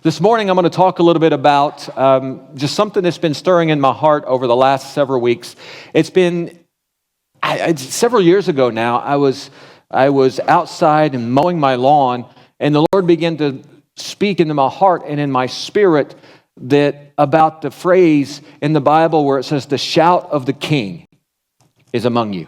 This morning I'm going to talk a little bit about just something that's been stirring in my heart over the last several weeks. It's been several years ago now. I was outside and mowing my lawn, and the Lord began to speak into my heart and in my spirit that about the phrase in the Bible where it says, "The shout of the King is among you."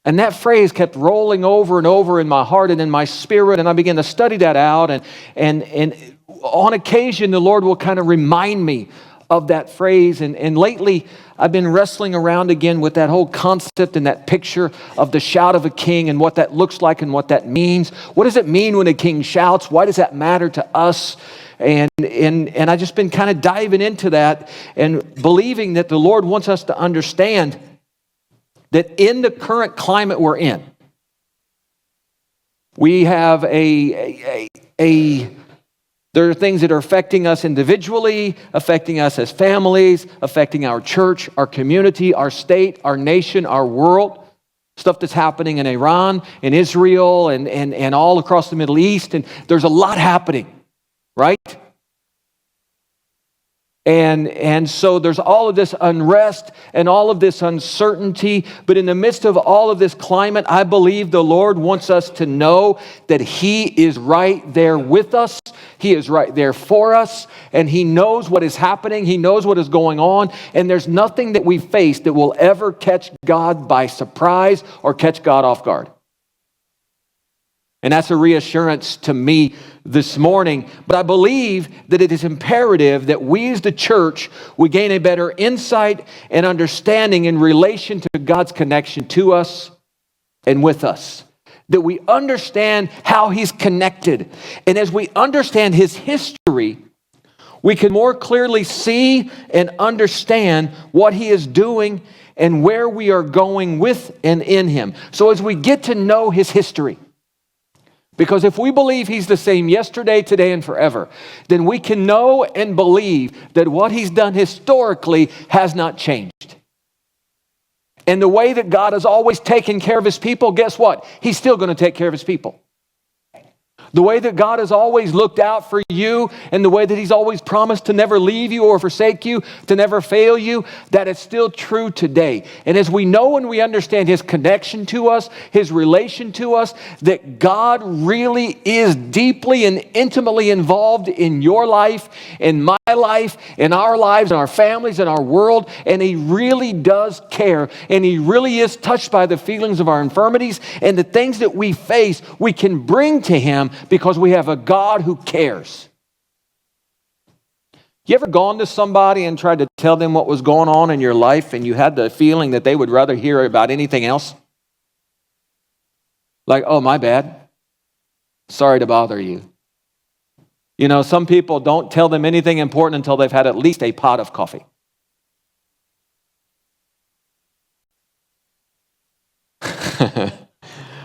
And that phrase kept rolling over and over in my heart and in my spirit, and I began to study that out. And on occasion, the Lord will kind of remind me of that phrase. And lately, I've been wrestling around again with that whole concept and that picture of the shout of a king and what that looks like and what that means. What does it mean when a king shouts? Why does that matter to us? And I've just been kind of diving into that and believing that the Lord wants us to understand that in the current climate we're in, we have there are things that are affecting us individually, affecting us as families, affecting our church, our community, our state, our nation, our world. Stuff that's happening in Iran, in Israel, and all across the Middle East. And there's a lot happening, right? And so there's all of this unrest and all of this uncertainty. But in the midst of all of this climate, I believe the Lord wants us to know that He is right there with us. He is right there for us. And He knows what is happening. He knows what is going on. And there's nothing that we face that will ever catch God by surprise or catch God off guard. And that's a reassurance to me this morning. But I believe that it is imperative that we as the church, we gain a better insight and understanding in relation to God's connection to us and with us. That we understand how He's connected. And as we understand His history, we can more clearly see and understand what He is doing and where we are going with and in Him. So as we get to know His history, because if we believe He's the same yesterday, today, and forever, then we can know and believe that what He's done historically has not changed. And the way that God has always taken care of His people, guess what? He's still going to take care of His people. The way that God has always looked out for you and the way that He's always promised to never leave you or forsake you, to never fail you, that is still true today. And as we know and we understand His connection to us, His relation to us, that God really is deeply and intimately involved in your life, in my life, in our lives, in our families, in our world, and He really does care, and He really is touched by the feelings of our infirmities, and the things that we face, we can bring to Him because we have a God who cares. You ever gone to somebody and tried to tell them what was going on in your life and you had the feeling that they would rather hear about anything else? Like, "Oh, my bad. Sorry to bother you." You know, some people don't tell them anything important until they've had at least a pot of coffee.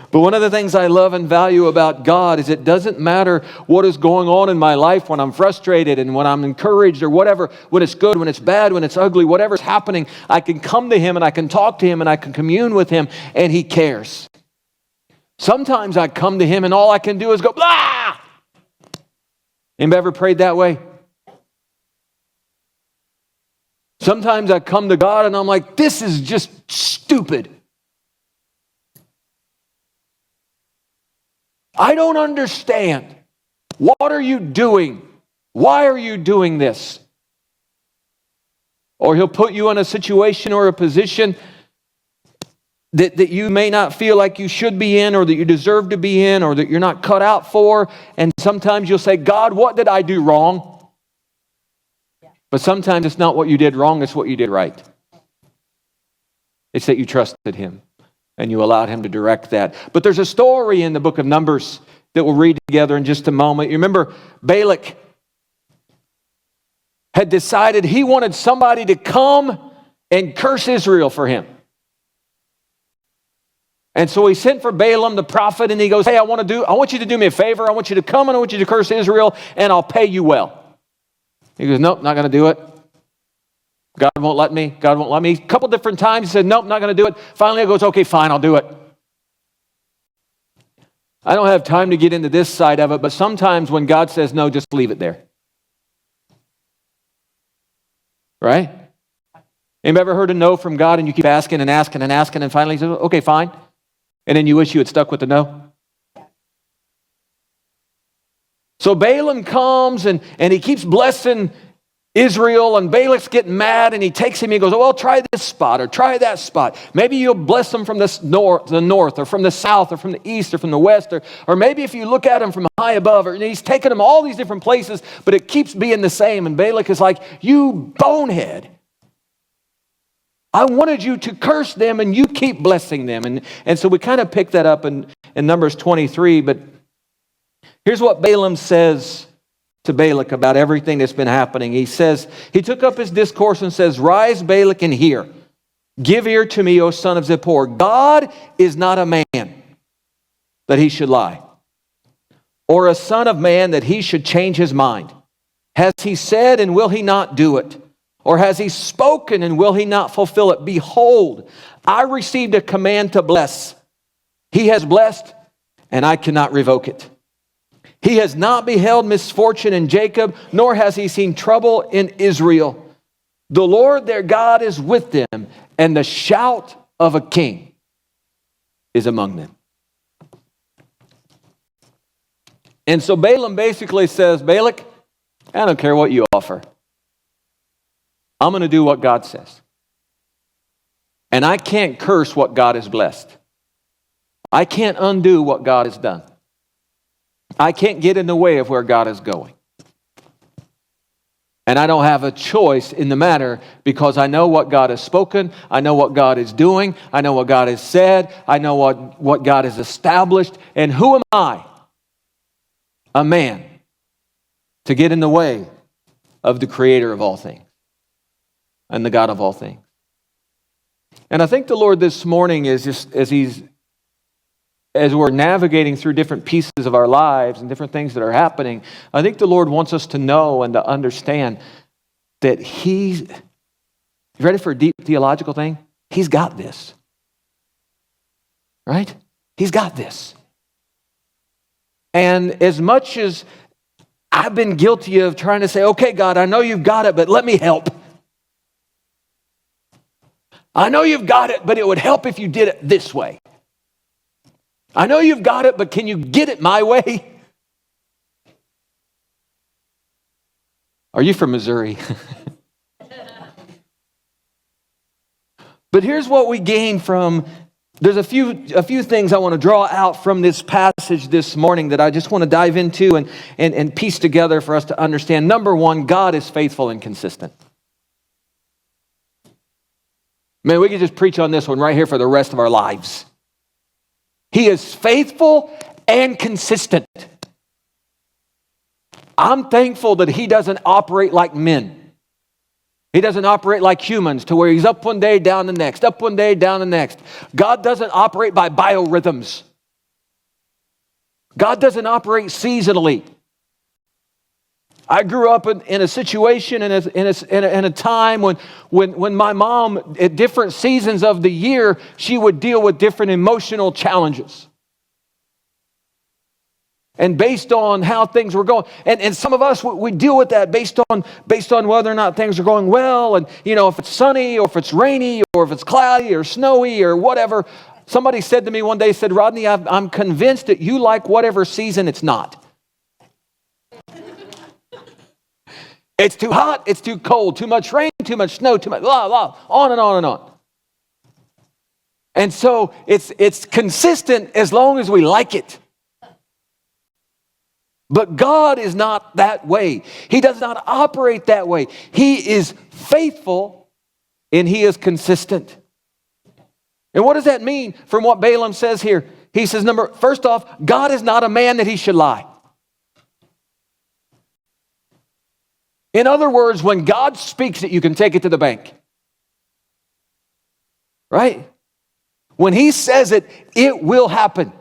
But one of the things I love and value about God is it doesn't matter what is going on in my life when I'm frustrated and when I'm encouraged or whatever, when it's good, when it's bad, when it's ugly, whatever's happening, I can come to Him and I can talk to Him and I can commune with Him and He cares. Sometimes I come to Him and all I can do is go, blah! Anybody ever prayed that way? Sometimes I come to God and I'm like, this is just stupid. I don't understand. What are you doing? Why are you doing this? Or He'll put you in a situation or a position that you may not feel like you should be in or that you deserve to be in or that you're not cut out for. And sometimes you'll say, "God, what did I do wrong?" But sometimes it's not what you did wrong, it's what you did right. It's that you trusted Him. And you allowed Him to direct that. But there's a story in the book of Numbers that we'll read together in just a moment. You remember Balak had decided he wanted somebody to come and curse Israel for him. And so he sent for Balaam the prophet and he goes, "Hey, I want you to do me a favor. I want you to come and I want you to curse Israel and I'll pay you well." He goes, "Nope, not going to do it. God won't let me. God won't let me." A couple different times he said, "Nope, not going to do it." Finally he goes, "Okay, fine, I'll do it." I don't have time to get into this side of it, but sometimes when God says no, just leave it there. Right? Anybody ever heard a no from God and you keep asking and asking and asking and finally you say, okay, fine. And then you wish you had stuck with the no? So Balaam comes and he keeps blessing Israel, and Balak's getting mad, and he takes him, he goes, oh, well, try this spot or try that spot. Maybe you'll bless them from the north or from the south or from the east or from the west, or maybe if you look at him from high above, and he's taking them all these different places, but it keeps being the same. And Balak is like, you bonehead. I wanted you to curse them, and you keep blessing them. And so we kind of pick that up in Numbers 23, but here's what Balaam says to Balak about everything that's been happening. He says, he took up his discourse and says, rise, Balak, and hear. Give ear to me, O son of Zippor. God is not a man that he should lie, or a son of man that he should change his mind. Has he said, and will he not do it? Or has he spoken, and will he not fulfill it? Behold, I received a command to bless. He has blessed, and I cannot revoke it. He has not beheld misfortune in Jacob, nor has he seen trouble in Israel. The Lord their God is with them, and the shout of a king is among them. And so Balaam basically says, Balak, I don't care what you offer. I'm going to do what God says. And I can't curse what God has blessed. I can't undo what God has done. I can't get in the way of where God is going. And I don't have a choice in the matter because I know what God has spoken. I know what God is doing. I know what God has said. I know what God has established. And who am I? A man to get in the way of the Creator of all things and the God of all things. And I think the Lord this morning is just as we're navigating through different pieces of our lives and different things that are happening, I think the Lord wants us to know and to understand that you ready for a deep theological thing? He's got this. Right? He's got this. And as much as I've been guilty of trying to say, okay, God, I know you've got it, but let me help. I know you've got it, but it would help if you did it this way. I know you've got it, but can you get it my way? Are you from Missouri? But here's what we gain from, there's a few things I want to draw out from this passage this morning that I just want to dive into and piece together for us to understand. Number one, God is faithful and consistent. Man, we could just preach on this one right here for the rest of our lives. He is faithful and consistent. I'm thankful that he doesn't operate like men. He doesn't operate like humans to where he's up one day, down the next, up one day, down the next. God doesn't operate by biorhythms. God doesn't operate seasonally. I grew up in a situation in a time when my mom, at different seasons of the year, she would deal with different emotional challenges. And based on how things were going, and some of us, we deal with that based on whether or not things are going well, and if it's sunny or if it's rainy or if it's cloudy or snowy or whatever. Somebody said to me one day, said, Rodney, I'm convinced that you like whatever season it's not. It's too hot, it's too cold, too much rain, too much snow, too much blah, blah, on and on and on. And so it's consistent as long as we like it. But God is not that way. He does not operate that way. He is faithful and he is consistent. And what does that mean from what Balaam says here? He says, first off, God is not a man that he should lie. In other words, when God speaks it, you can take it to the bank. Right? When he says it, it will happen.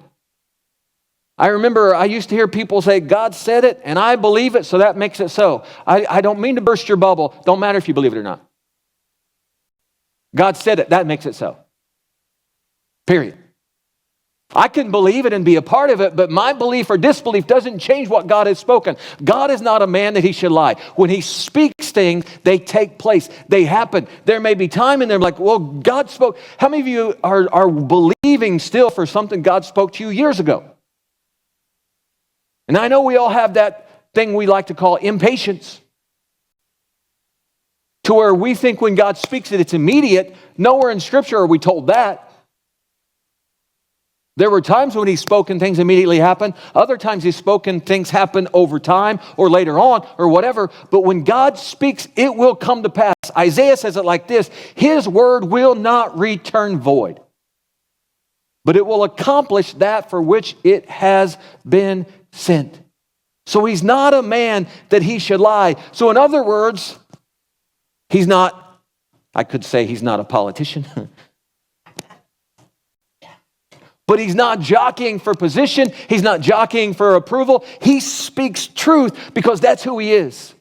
I remember I used to hear people say, God said it, and I believe it, so that makes it so. I don't mean to burst your bubble. Don't matter if you believe it or not. God said it, that makes it so. Period. I can believe it and be a part of it, but my belief or disbelief doesn't change what God has spoken. God is not a man that he should lie. When he speaks things, they take place. They happen. There may be time in them like, well, God spoke. How many of you are believing still for something God spoke to you years ago? And I know we all have that thing we like to call impatience, to where we think when God speaks it, it's immediate. Nowhere in Scripture are we told that. There were times when he spoke and things immediately happened. Other times he spoke and things happen over time or later on or whatever. But when God speaks, it will come to pass. Isaiah says it like this: his word will not return void, but it will accomplish that for which it has been sent. So he's not a man that he should lie. So in other words, he's not, I could say he's not a politician. But he's not jockeying for position. He's not jockeying for approval. He speaks truth because that's who he is.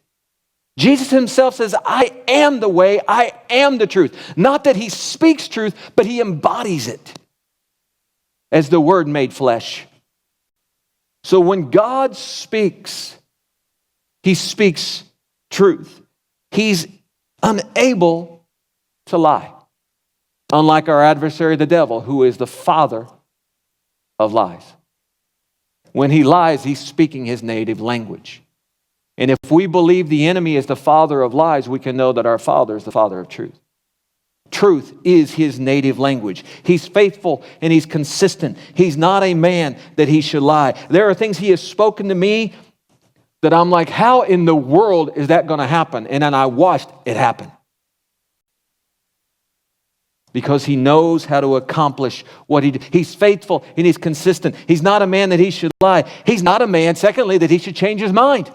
Jesus himself says, I am the way, I am the truth. Not that he speaks truth, but he embodies it as the Word made flesh. So when God speaks, he speaks truth. He's unable to lie. Unlike our adversary, the devil, who is the father of lies. When he lies, he's speaking his native language. And if we believe the enemy is the father of lies, we can know that our Father is the Father of truth. Truth is his native language. He's faithful and he's consistent. He's not a man that he should lie. There are things he has spoken to me that I'm like, how in the world is that going to happen? And then I watched it happen. Because he knows how to accomplish what he's faithful and he's consistent. He's not a man that he should lie. He's not a man, secondly, that he should change his mind.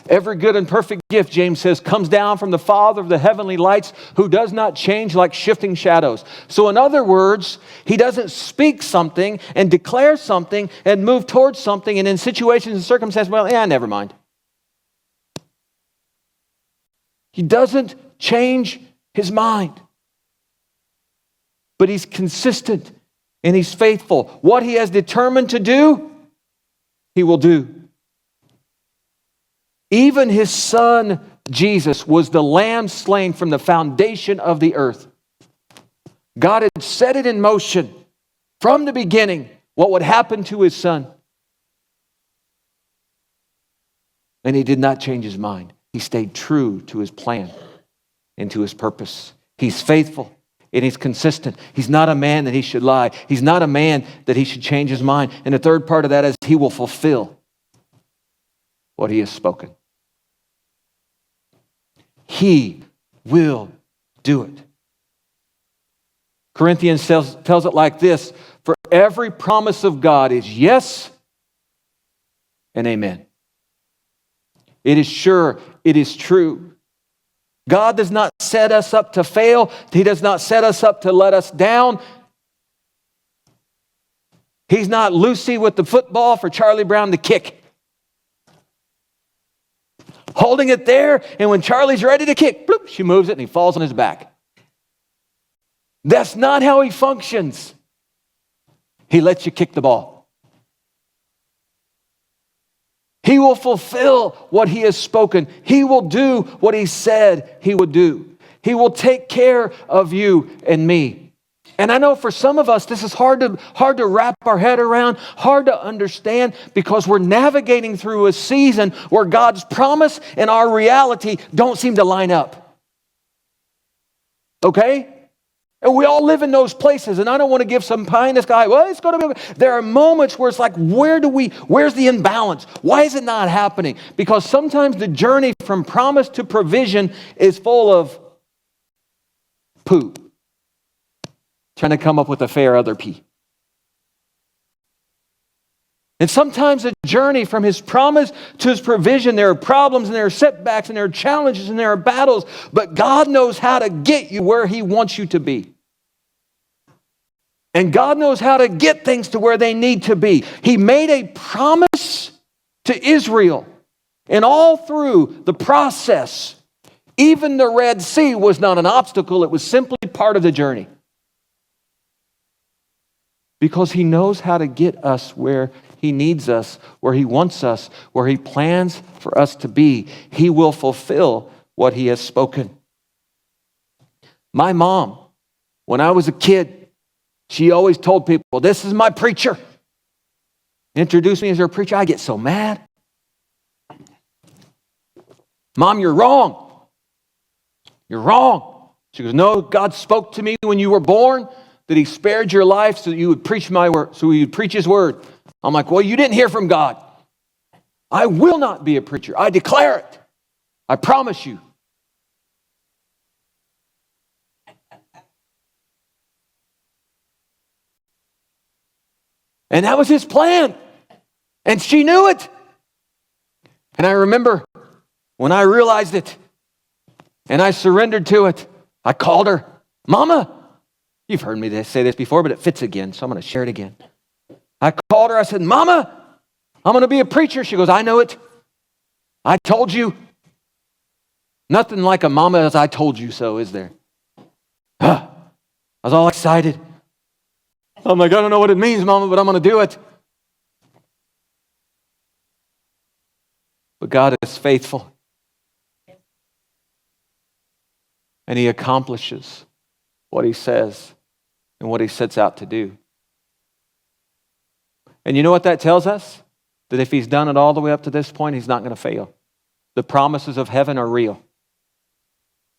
Every good and perfect gift, James says, comes down from the Father of the heavenly lights, who does not change like shifting shadows. So in other words, he doesn't speak something and declare something and move towards something, and in situations and circumstances, well, never mind. He doesn't change his mind. But he's consistent and he's faithful. What he has determined to do, he will do. Even his son, Jesus, was the lamb slain from the foundation of the earth. God had set it in motion from the beginning, what would happen to his son. And he did not change his mind. He stayed true to his plan and to his purpose. He's faithful and he's consistent. He's not a man that he should lie. He's not a man that he should change his mind. And the third part of that is he will fulfill what he has spoken. He will do it. Corinthians tells it like this: for every promise of God is yes and amen. It is sure, it is true. God does not set us up to fail. He does not set us up to let us down. He's not Lucy with the football for Charlie Brown to kick. Holding it there, and when Charlie's ready to kick, bloop, she moves it and he falls on his back. That's not how he functions. He lets you kick the ball. He will fulfill what he has spoken. He will do what he said he would do. He will take care of you and me. And I know for some of us, this is hard to wrap our head around, hard to understand, because we're navigating through a season where God's promise and our reality don't seem to line up. Okay? And we all live in those places, and I don't want to give some pie in the sky. Well, it's going to be. There are moments where it's like, where's the imbalance? Why is it not happening? Because sometimes the journey from promise to provision is full of poo. Trying to come up with a fair other pea. And sometimes the journey from his promise to his provision, there are problems and there are setbacks and there are challenges and there are battles, but God knows how to get you where he wants you to be. And God knows how to get things to where they need to be. He made a promise to Israel, and all through the process, Even the Red Sea was not an obstacle. It was simply part of the journey. Because He knows how to get us where He needs us, where He wants us, where He plans for us to be. He will fulfill what He has spoken. My mom, when I was a kid, she always told people, "This is my preacher." Introduce me as her preacher. I get so mad. "Mom, you're wrong. You're wrong." She goes, "No, God spoke to me when you were born that He spared your life so that you would preach my word, so you would preach His word." I'm like, "Well, you didn't hear from God. I will not be a preacher. I declare it. I promise you." And that was His plan. And she knew it. And I remember when I realized it and I surrendered to it, I called her, "Mama." You've heard me say this before, but it fits again, so I'm going to share it again. I called her, I said, "Mama, I'm going to be a preacher." She goes, "I know it. I told you." Nothing like a mama as "I told you so," is there? I was all excited. I'm like, "I don't know what it means, Mama, but I'm going to do it." But God is faithful. And He accomplishes what He says and what He sets out to do. And you know what that tells us? That if He's done it all the way up to this point, He's not going to fail. The promises of heaven are real.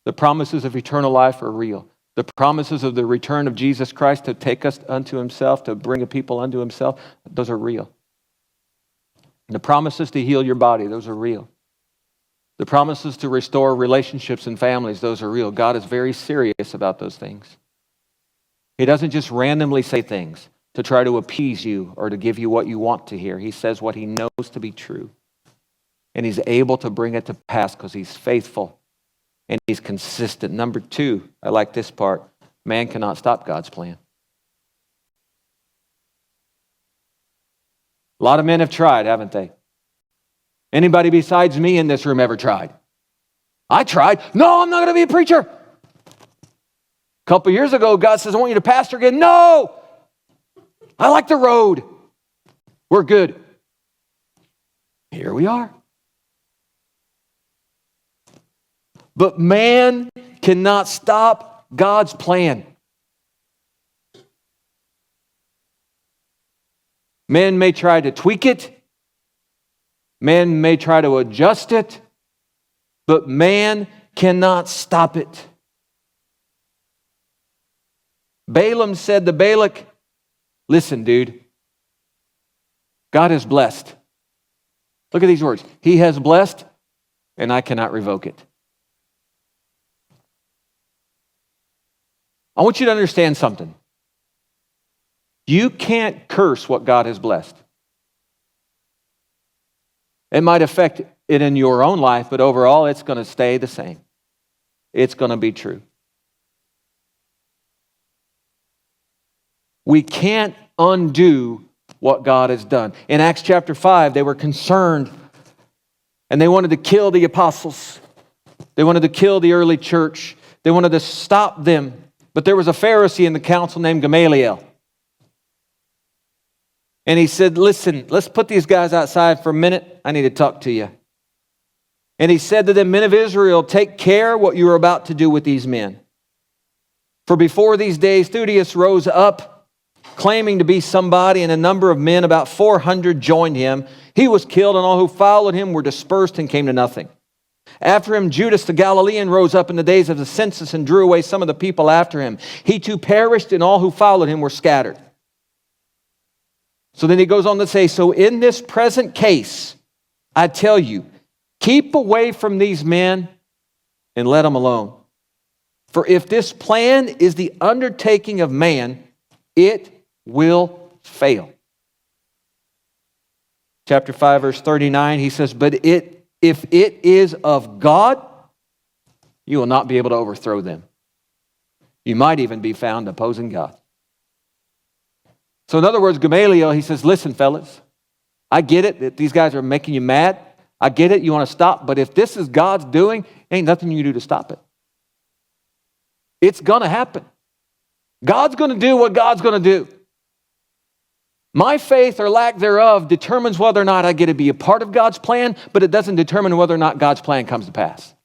The promises of eternal life are real. The promises of the return of Jesus Christ to take us unto Himself, to bring a people unto Himself, those are real. The promises to heal your body, those are real. The promises to restore relationships and families, those are real. God is very serious about those things. He doesn't just randomly say things to try to appease you or to give you what you want to hear. He says what He knows to be true. And He's able to bring it to pass because He's faithful and He's consistent. Number 2, I like this part. Man cannot stop God's plan. A lot of men have tried, haven't they? Anybody besides me in this room ever tried? I tried. "No, I'm not going to be a preacher." A couple years ago, God says, "I want you to pastor again." "No, I like the road. We're good." Here we are. But man cannot stop God's plan. Man may try to tweak it. Man may try to adjust it. But man cannot stop it. Balaam said to Balak, "Listen, dude, God is blessed." Look at these words. "He has blessed, and I cannot revoke it." I want you to understand something. You can't curse what God has blessed. It might affect it in your own life, but overall it's going to stay the same. It's going to be true. We can't undo what God has done. In Acts chapter 5, they were concerned and they wanted to kill the apostles. They wanted to kill the early church. They wanted to stop them. But there was a Pharisee in the council named Gamaliel. And he said, "Listen, let's put these guys outside for a minute. I need to talk to you." And he said to them, "Men of Israel, take care what you are about to do with these men. For before these days, Theudas rose up, claiming to be somebody, and a number of men, about 400, joined him. He was killed, and all who followed him were dispersed and came to nothing. After him, Judas the Galilean rose up in the days of the census and drew away some of the people after him. He too perished, and all who followed him were scattered." So then he goes on to say, "So in this present case, I tell you, keep away from these men and let them alone. For if this plan is the undertaking of man, it will fail." Chapter 5, verse 39, he says, "But if it is of God, you will not be able to overthrow them. You might even be found opposing God." So in other words, Gamaliel, he says, "Listen, fellas, I get it that these guys are making you mad. I get it, you want to stop. But if this is God's doing, Ain't nothing you can do to stop it. It's going to happen. God's going to do what God's going to do. My faith or lack thereof determines whether or not I get to be a part of God's plan, but it doesn't determine whether or not God's plan comes to pass.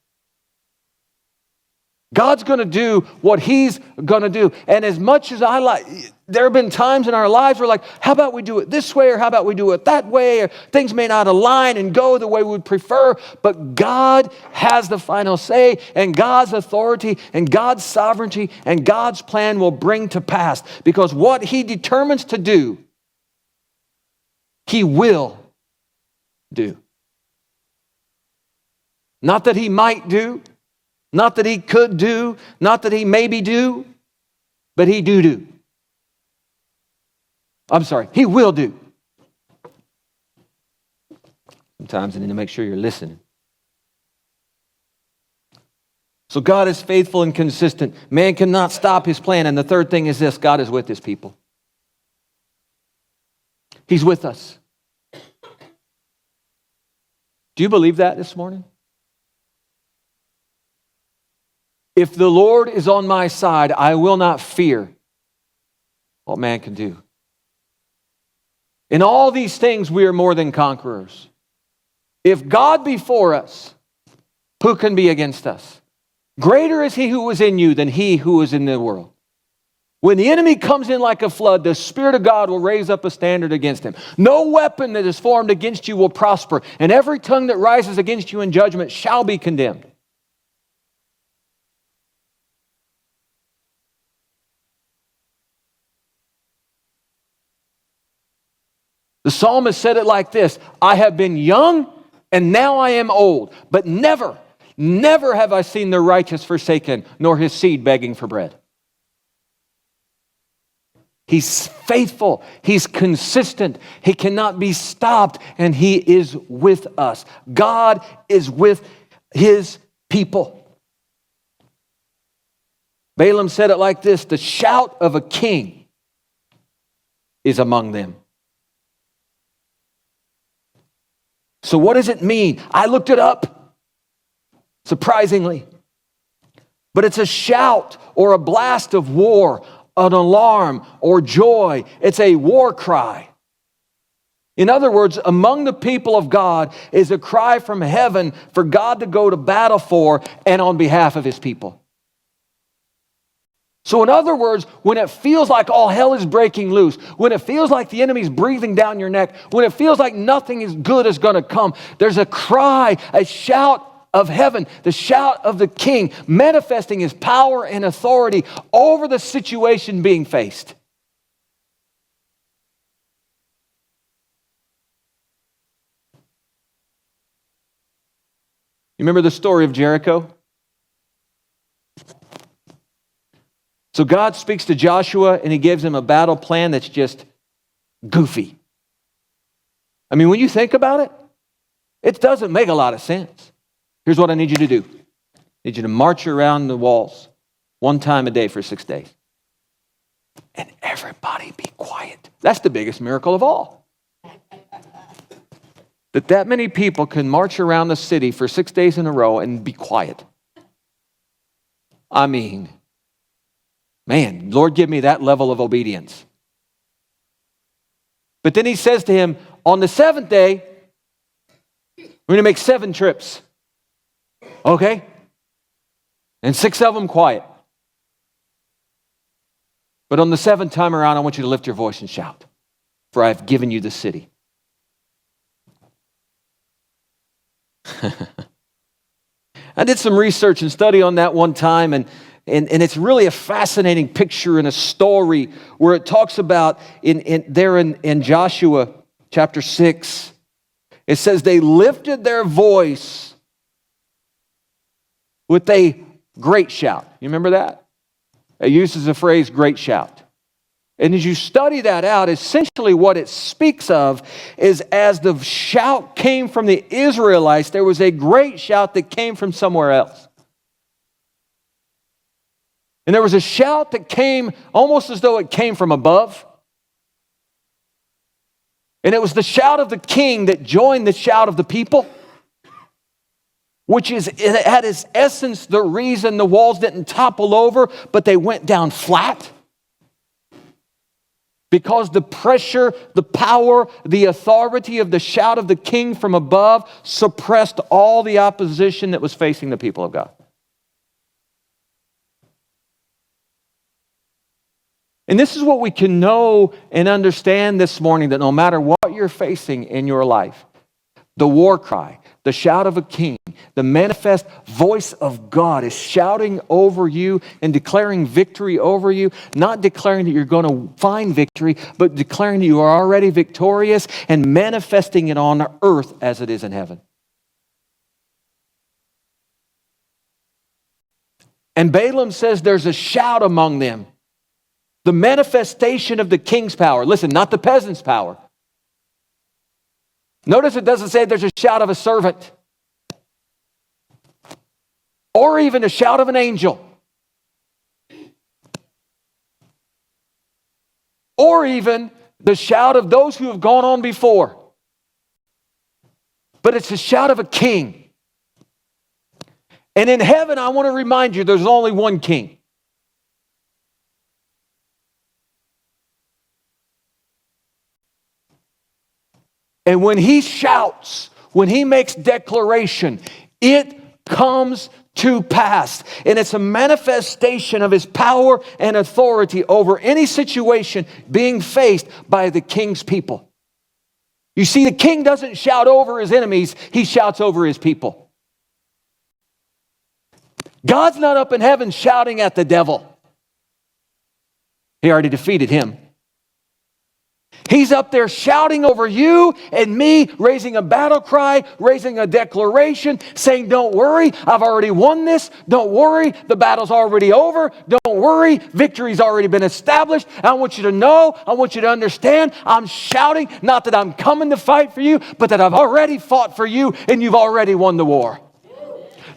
God's going to do what He's going to do. And as much as there have been times in our lives where how about we do it this way, or how about we do it that way, or things may not align and go the way we would prefer, but God has the final say, and God's authority and God's sovereignty and God's plan will bring to pass, because what He determines to do, He will do. Not that He might do, not that He could do, not that He maybe do, but He do. I'm sorry, He will do. Sometimes I need to make sure you're listening. So God is faithful and consistent. Man cannot stop His plan. And the third thing is this: God is with His people. He's with us. Do you believe that this morning? If the Lord is on my side, I will not fear what man can do. In all these things, we are more than conquerors. If God be for us, who can be against us? Greater is He who is in you than he who is in the world. When the enemy comes in like a flood, the Spirit of God will raise up a standard against him. No weapon that is formed against you will prosper, and every tongue that rises against you in judgment shall be condemned. The psalmist said it like this: I have been young and now I am old, but never have I seen the righteous forsaken, nor his seed begging for bread. He's faithful. He's consistent. He cannot be stopped, and He is with us. God is with His people. Balaam said it like this: the shout of a king is among them. So what does it mean? I looked it up, surprisingly. But it's a shout or a blast of war, an alarm or joy. It's a war cry. In other words, among the people of God is a cry from heaven for God to go to battle for and on behalf of His people. So in other words, when it feels like all hell is breaking loose, when it feels like the enemy's breathing down your neck, when it feels like nothing is good is going to come, there's a cry, a shout of heaven, the shout of the King, manifesting His power and authority over the situation being faced. You remember the story of Jericho? So God speaks to Joshua and He gives him a battle plan that's just goofy. I mean, when you think about it, it doesn't make a lot of sense. Here's what I need you to do. I need you to march around the walls one time a day for 6 days. And everybody be quiet. That's the biggest miracle of all. That many people can march around the city for 6 days in a row and be quiet. I mean, man, Lord, give me that level of obedience. But then He says to him, on the seventh day, we're going to make 7 trips. Okay? And 6 of them quiet. But on the 7th time around, I want you to lift your voice and shout, for I have given you the city. I did some research and study on that one time, and it's really a fascinating picture and a story where it talks about in Joshua chapter 6, it says they lifted their voice with a great shout. You remember that? It uses the phrase great shout. And as you study that out, essentially what it speaks of is as the shout came from the Israelites, there was a great shout that came from somewhere else. And there was a shout that came almost as though it came from above. And it was the shout of the King that joined the shout of the people. which is at its essence the reason the walls didn't topple over, but they went down flat. Because the pressure, the power, the authority of the shout of the king from above suppressed all the opposition that was facing the people of God. And this is what we can know and understand this morning, that no matter what you're facing in your life, the war cry, the shout of a king, the manifest voice of God is shouting over you and declaring victory over you, not declaring that you're going to find victory, but declaring that you are already victorious and manifesting it on earth as it is in heaven. And Balaam says there's a shout among them. The manifestation of the king's power. Listen, not the peasant's power. Notice it doesn't say there's a shout of a servant or even a shout of an angel or even the shout of those who have gone on before. But it's a shout of a king. And in heaven, I want to remind you, there's only one king. And when he shouts, when he makes declaration, it comes to pass. And it's a manifestation of his power and authority over any situation being faced by the king's people. You see, the king doesn't shout over his enemies, he shouts over his people. God's not up in heaven shouting at the devil. He already defeated him. He's up there shouting over you and me, raising a battle cry, raising a declaration, saying, don't worry, I've already won this. Don't worry, the battle's already over. Don't worry, victory's already been established. I want you to know, I want you to understand, I'm shouting, not that I'm coming to fight for you, but that I've already fought for you and you've already won the war.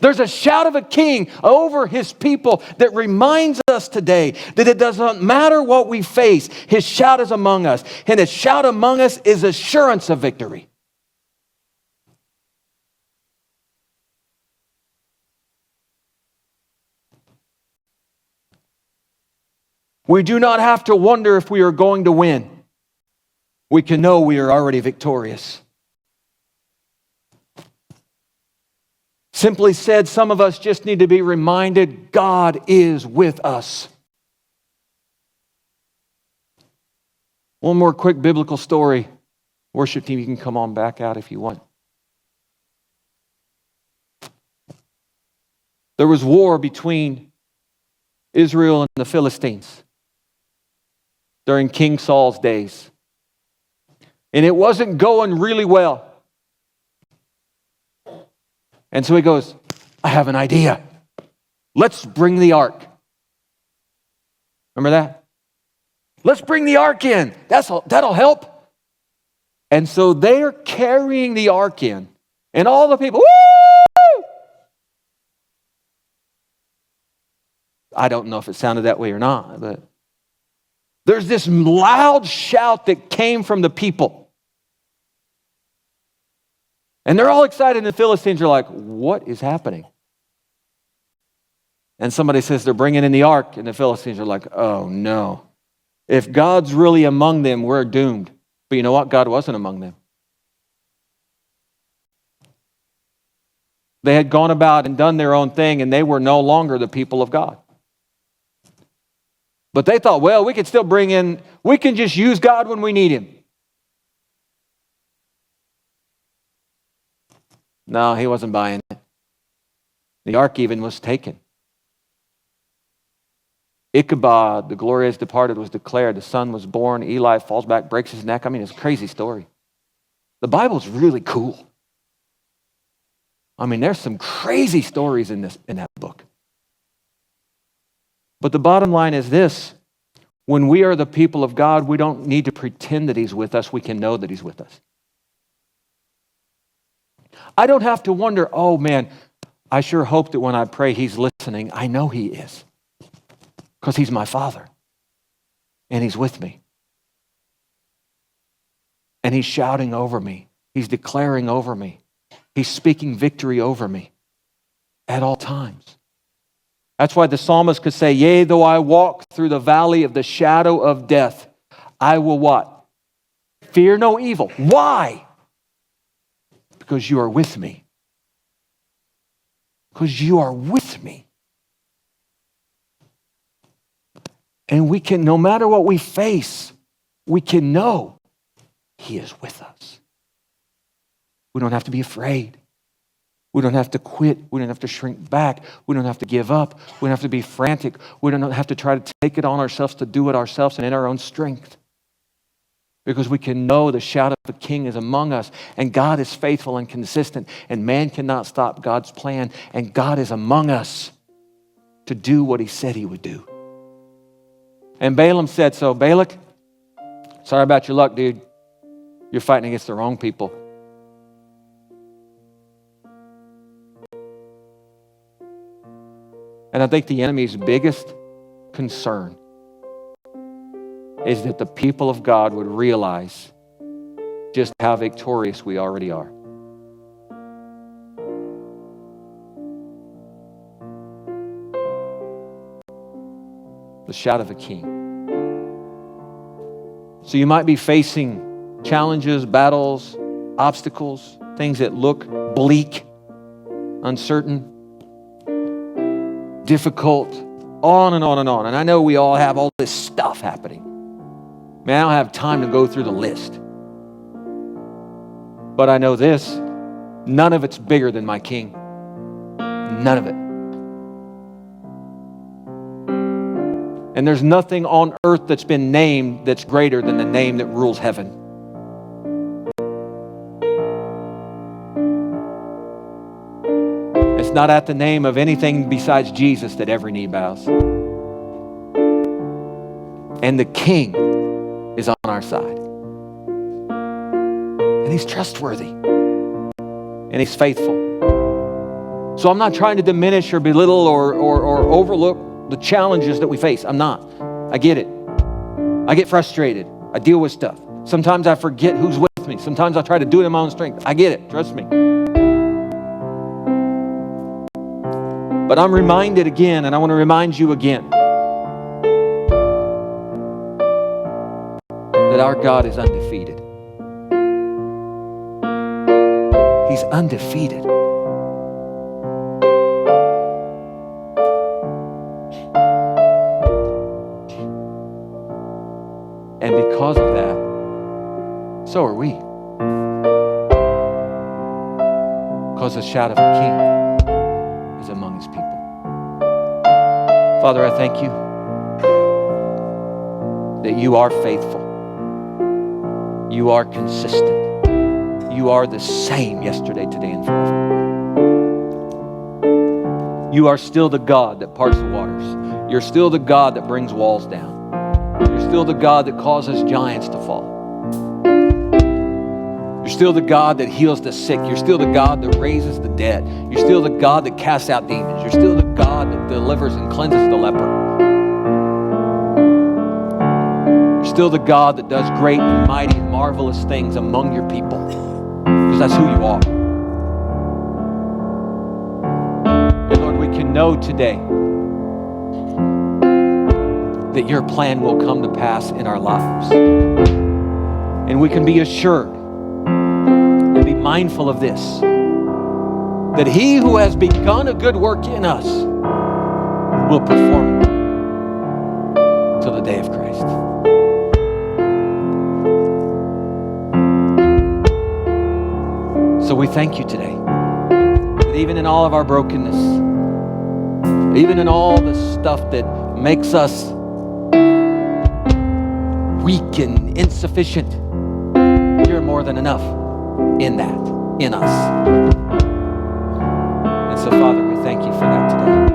There's a shout of a king over his people that reminds us today that it doesn't matter what we face, his shout is among us. And his shout among us is assurance of victory. We do not have to wonder if we are going to win. We can know we are already victorious. Simply said, some of us just need to be reminded God is with us. One more quick biblical story. Worship team, you can come on back out if you want. There was war between Israel and the Philistines during King Saul's days. And it wasn't going really well. And so he goes, I have an idea. Let's bring the ark. Remember that? Let's bring the ark in. That'll help. And so they're carrying the ark in. And all the people, woo! I don't know if it sounded that way or not, but there's this loud shout that came from the people. And they're all excited, and the Philistines are like, what is happening? And somebody says they're bringing in the ark, and the Philistines are like, oh no. If God's really among them, we're doomed. But you know what? God wasn't among them. They had gone about and done their own thing, and they were no longer the people of God. But they thought, well, we can still we can just use God when we need him. No, he wasn't buying it. The ark even was taken. Ichabod, the glory has departed, was declared. The son was born. Eli falls back, breaks his neck. I mean, it's a crazy story. The Bible's really cool. I mean, there's some crazy stories in that book. But the bottom line is this. When we are the people of God, we don't need to pretend that he's with us. We can know that he's with us. I don't have to wonder, oh man, I sure hope that when I pray he's listening. I know he is. Because he's my Father. And he's with me. And he's shouting over me. He's declaring over me. He's speaking victory over me. at all times. That's why the psalmist could say, yea, though I walk through the valley of the shadow of death, I will what? Fear no evil. Why? Because you are with me. Because you are with me. And we can, no matter what we face, we can know He is with us. We don't have to be afraid. We don't have to quit. We don't have to shrink back. We don't have to give up. We don't have to be frantic. We don't have to try to take it on ourselves to do it ourselves and in our own strength. Because we can know the shout of the King is among us, and God is faithful and consistent, and man cannot stop God's plan, and God is among us to do what He said He would do. And Balaam said so. Balak, sorry about your luck, dude. You're fighting against the wrong people. And I think the enemy's biggest concern is that the people of God would realize just how victorious we already are. The shout of the King. So you might be facing challenges, battles, obstacles, things that look bleak, uncertain, difficult, on and on and on. And I know we all have all this stuff happening. Man, I don't have time to go through the list. But I know this, none of it's bigger than my King. None of it. And there's nothing on earth that's been named that's greater than the name that rules heaven. It's not at the name of anything besides Jesus that every knee bows. And the King is on our side. And He's trustworthy. And He's faithful. So I'm not trying to diminish or belittle or overlook the challenges that we face. I'm not. I get it. I get frustrated. I deal with stuff. Sometimes I forget who's with me. Sometimes I try to do it in my own strength. I get it. Trust me. But I'm reminded again, and I want to remind you again, that our God is undefeated. He's undefeated. And because of that, so are we. Because the shout of the King is among His people. Father, I thank you that you are faithful. You are consistent. You are the same yesterday, today, and forever. You are still the God that parts the waters. You're still the God that brings walls down. You're still the God that causes giants to fall. You're still the God that heals the sick. You're still the God that raises the dead. You're still the God that casts out demons. You're still the God that delivers and cleanses the leper. You're still the God that does great and mighty and marvelous things among your people. Because that's who you are. And Lord, we can know today that your plan will come to pass in our lives. And we can be assured and be mindful of this, that He who has begun a good work in us will perform it till the day of Christ. So we thank you today that even in all of our brokenness, even in all the stuff that makes us weak and insufficient, you're more than enough in that, in us. And so, Father, we thank you for that today.